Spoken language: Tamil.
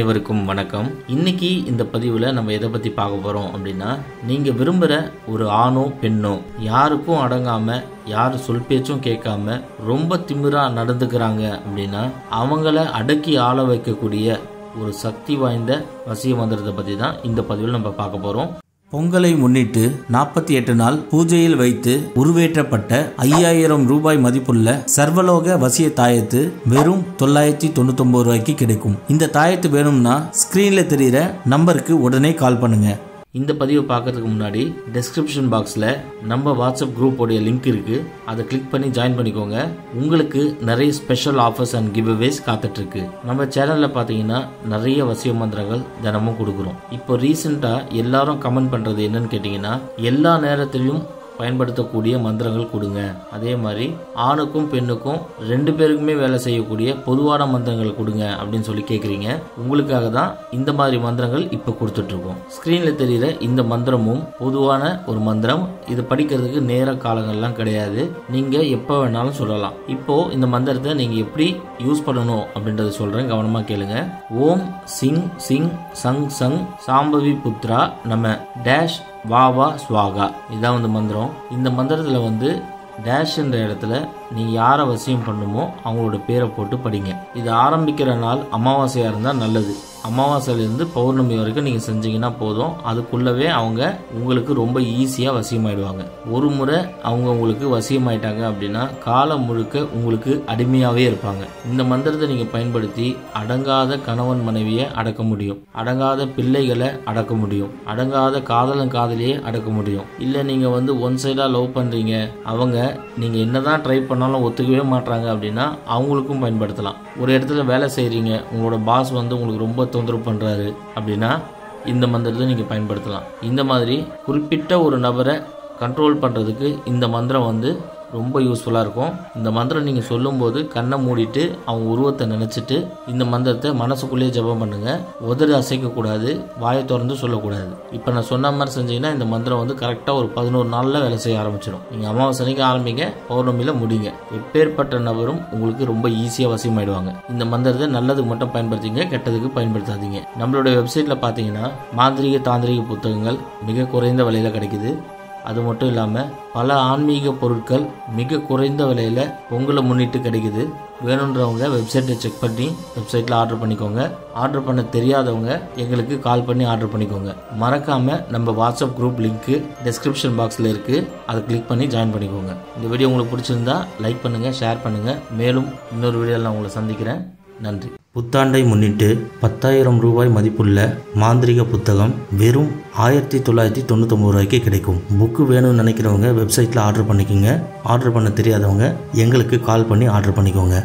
அனைவருக்கும் வணக்கம். இன்னைக்கு இந்த பதிவில் நம்ம எதை பற்றி பார்க்க போகிறோம் அப்படின்னா, நீங்கள் விரும்புகிற ஒரு ஆணோ பெண்ணோ யாருக்கும் அடங்காமல் யார் சொல் பேச்சும் கேட்காம ரொம்ப திமிரா நடந்துக்கிறாங்க அப்படின்னா அவங்கள அடக்கி ஆள வைக்கக்கூடிய ஒரு சக்தி வாய்ந்த வசிய மந்திரத்தை பற்றி தான் இந்த பதிவில் நம்ம பார்க்க போகிறோம். பொங்கலை முன்னிட்டு 48 நாள் பூஜையில் வைத்து உருவேற்றப்பட்ட 5000 ரூபாய் மதிப்புள்ள சர்வலோக வசிய தாயத்து வெறும் 999 ரூபாய்க்கு கிடைக்கும். இந்த தாயத்து வேணும்னா ஸ்கிரீன்ல தெரிகிற நம்பருக்கு உடனே கால் பண்ணுங்க. இந்த பதிவை பார்க்கறதுக்கு முன்னாடி டிஸ்கிரிப்ஷன் பாக்ஸில் நம்ம வாட்ஸ்அப் குரூப்போடைய லிங்க் இருக்குது, அதை கிளிக் பண்ணி ஜாயின் பண்ணிக்கோங்க. உங்களுக்கு நிறைய ஸ்பெஷல் ஆஃபர்ஸ் அண்ட் கிவ் அவேஸ் காத்துட்ருக்கு. நம்ம சேனலில் பார்த்தீங்கன்னா நிறைய வசிய மந்திரங்கள் தினமும் கொடுக்குறோம். இப்போ ரீசெண்டாக எல்லாரும் கமெண்ட் பண்ணுறது என்னன்னு கேட்டிங்கன்னா, எல்லா நேரத்திலையும் பயன்படுத்தக்கூடிய மந்திரங்கள் கொடுங்க, அதே மாதிரி ஆணுக்கும் பெண்ணுக்கும் 2 பேருக்குமே வேலை செய்யக்கூடிய பொதுவான மந்திரங்கள் கொடுங்க அப்படின்னு சொல்லி கேட்குறீங்க. உங்களுக்காக தான் இந்த மாதிரி மந்திரங்கள் இப்போ கொடுத்துட்ருக்கோம். ஸ்க்ரீனில் தெரிகிற இந்த மந்திரமும் பொதுவான ஒரு மந்திரம். இது படிக்கிறதுக்கு நேர காலங்கள்லாம் கிடையாது, நீங்கள் எப்போ வேணாலும் சொல்லலாம். இப்போது இந்த மந்திரத்தை நீங்கள் எப்படி யூஸ் பண்ணணும் அப்படின்றத சொல்கிறேன், கவனமாக கேளுங்க. ஓம் சிங் சிங் சங் சங் சாம்பவி புத்ரா நம டேஷ் வா வா ஸ்வாகா. இதான் வந்து மந்திரம். இந்த மந்திரத்தில் டேஷ் என்ற இடத்துல நீங்கள் யாரை வசியம் பண்ணுமோ அவங்களோட பேரை போட்டு படிங்க. இது ஆரம்பிக்கிற நாள் அமாவாசையாக இருந்தால் நல்லது. அமாவாசையிலேருந்து பௌர்ணமி வரைக்கும் நீங்கள் செஞ்சீங்கன்னா போதும். அதுக்குள்ளவே அவங்க உங்களுக்கு ரொம்ப ஈஸியாக வசியமாயிடுவாங்க. ஒரு முறை அவங்க உங்களுக்கு வசியமாயிட்டாங்க அப்படின்னா காலம் முழுக்க உங்களுக்கு அடிமையாகவே இருப்பாங்க. இந்த மந்திரத்தை நீங்கள் பயன்படுத்தி அடங்காத கணவன் மனைவியை அடக்க முடியும், அடங்காத பிள்ளைகளை அடக்க முடியும், அடங்காத காதலன் காதலியே அடக்க முடியும். இல்லை நீங்கள் ஒன் சைடாக லவ் பண்ணுறீங்க, அவங்க நீங்கள் என்னதான் ட்ரை பண்ணாலும் ஒத்துக்கவே மாட்டாங்க அப்படின்னா அவங்களுக்கும் பயன்படுத்தலாம். ஒரு இடத்துல வேலை செய்கிறீங்க, உங்களோட பாஸ் உங்களுக்கு ரொம்ப தொந்தரவு பண்ணுறாரு அப்படின்னா இந்த மந்திரத்தை நீங்கள் பயன்படுத்தலாம். இந்த மாதிரி குறிப்பிட்ட ஒரு நபரை கண்ட்ரோல் பண்ணுறதுக்கு இந்த மந்திரம் ரொம்ப யூஸ்ஃபுல்லாக இருக்கும். இந்த மந்திரம் நீங்கள் சொல்லும்போது கண்ணை மூடிட்டு அவங்க உருவத்தை நினச்சிட்டு இந்த மந்திரத்தை மனசுக்குள்ளேயே ஜெபம் பண்ணுங்கள். உதடு அசைக்கக்கூடாது, வாயை திறந்து சொல்லக்கூடாது. இப்போ நான் சொன்ன மாதிரி செஞ்சீங்கன்னா இந்த மந்திரம் கரெக்டாக ஒரு 11 நாளில் வேலை செய்ய ஆரம்பிச்சிடும். நீங்கள் அமாவாசைக்கு ஆரம்பிங்க, பௌர்ணமியில் முடிங்க. எப்பேற்பட்ட நபரும் உங்களுக்கு ரொம்ப ஈஸியாக வசியமாயிடுவாங்க. இந்த மந்திரத்தை நல்லதுக்கு மட்டும் பயன்படுத்திங்க, கெட்டதுக்கு பயன்படுத்தாதீங்க. நம்மளோட வெப்சைட்டில் பார்த்தீங்கன்னா மாந்திரிக தாந்திரிக புத்தகங்கள் மிக குறைந்த விலையில் கிடைக்குது. அது மட்டும் இல்லாமல் பல ஆன்மீக பொருட்கள் மிக குறைந்த விலையில் பொங்கலை முன்னிட்டு கிடைக்குது. வேணுன்றவங்க வெப்சைட்டை செக் பண்ணி வெப்சைட்டில் ஆர்டர் பண்ணிக்கோங்க. ஆர்டர் பண்ண தெரியாதவங்க எங்களுக்கு கால் பண்ணி ஆர்டர் பண்ணிக்கோங்க. மறக்காமல் நம்ம வாட்ஸ்அப் குரூப் லிங்க்கு டிஸ்கிரிப்ஷன் பாக்ஸில் இருக்குது, அதை கிளிக் பண்ணி ஜாயின் பண்ணிக்கோங்க. இந்த வீடியோ உங்களுக்கு பிடிச்சிருந்தா லைக் பண்ணுங்கள், ஷேர் பண்ணுங்கள். மேலும் இன்னொரு வீடியோவில் நான் உங்களை சந்திக்கிறேன். நன்றி. புத்தாண்டை முன்னிட்டு 10,000 ரூபாய் மதிப்புள்ள மாந்திரிக புத்தகம் வெறும் 1999 ரூபாய்க்கு கிடைக்கும். புக்கு வேணும்னு நினைக்கிறவங்க வெப்சைட்டில் ஆர்டர் பண்ணிக்கோங்க. ஆர்டர் பண்ண தெரியாதவங்க எங்களுக்கு கால் பண்ணி ஆர்டர் பண்ணிக்கோங்க.